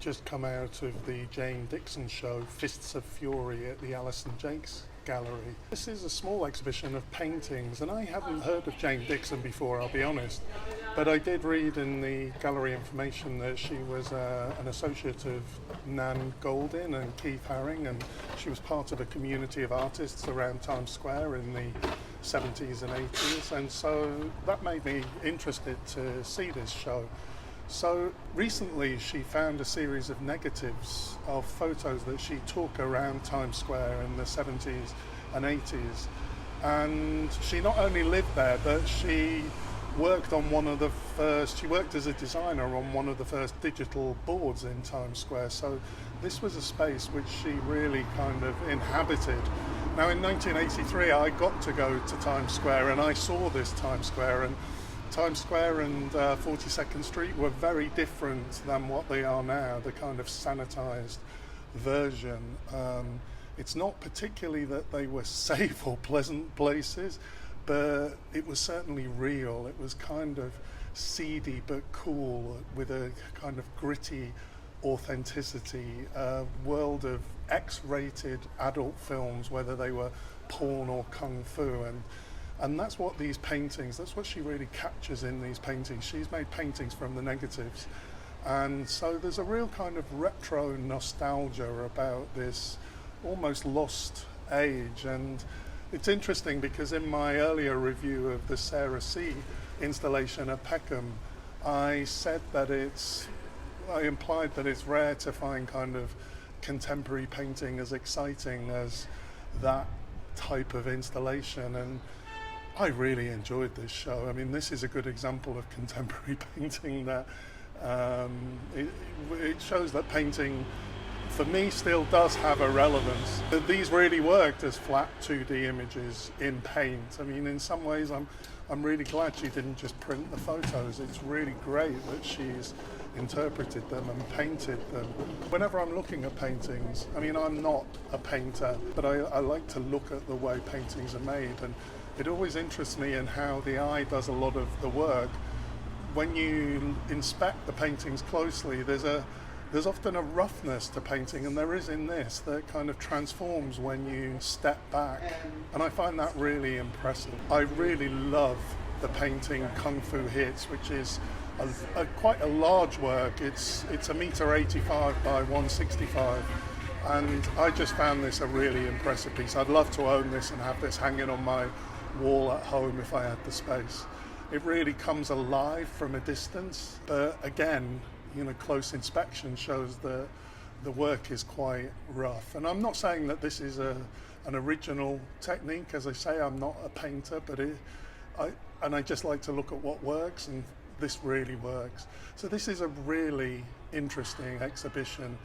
Just come out of the Dickson show, Fists of Fury, at the Alison Jacques gallery. This is a small exhibition of paintings, and I hadn't heard of Jane Dickson before, I'll be honest. But I did read in the gallery information that she was an associate of Nan Goldin and Keith Haring, and she was part of a community of artists around Times Square in the 70s and 80s, and so that made me interested to see this show. So recently she found a series of negatives of photos that she took around Times Square in the 70s and 80s. And she not only lived there, but she worked on she worked as a designer on one of the first digital boards in Times Square. So this was a space which she really kind of inhabited. Now in 1983 I got to go to Times Square and I saw this Times Square, and Times Square and 42nd Street were very different than what they are now, the kind of sanitized version. It's not particularly that they were safe or pleasant places, but it was certainly real. It was kind of seedy but cool, with a kind of gritty authenticity, a world of X-rated adult films, whether they were porn or kung fu, and that's what these paintings, that's what she really captures in these paintings. She's made paintings from the negatives. And so there's a real kind of retro nostalgia about this almost lost age. And it's interesting because in my earlier review of the Sarah C installation at Peckham, I implied that it's rare to find kind of contemporary painting as exciting as that type of installation. And I really enjoyed this show. I mean, this is a good example of contemporary painting that it shows that painting, for me, still does have a relevance. These really worked as flat 2D images in paint. I mean, in some ways, I'm really glad she didn't just print the photos. It's really great that she's interpreted them and painted them. Whenever I'm looking at paintings, I mean, I'm not a painter, but I like to look at the way paintings are made, and it always interests me in how the eye does a lot of the work. When you inspect the paintings closely, there's often a roughness to painting, and there is in this, that kind of transforms when you step back. And I find that really impressive. I really love the painting Kung Fu Hits, which is quite a large work. It's 1.85 m by 165. And I just found this a really impressive piece. I'd love to own this and have this hanging on my wall at home if I had the space. It really comes alive from a distance, but again, you know, close inspection shows that the work is quite rough. And I'm not saying that this is an original technique. As I say, I'm not a painter, but I just like to look at what works, and this really works. So this is a really interesting exhibition.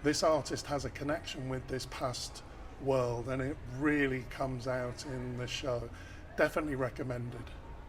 This artist has a connection with this past world, and it really comes out in the show. Definitely recommended.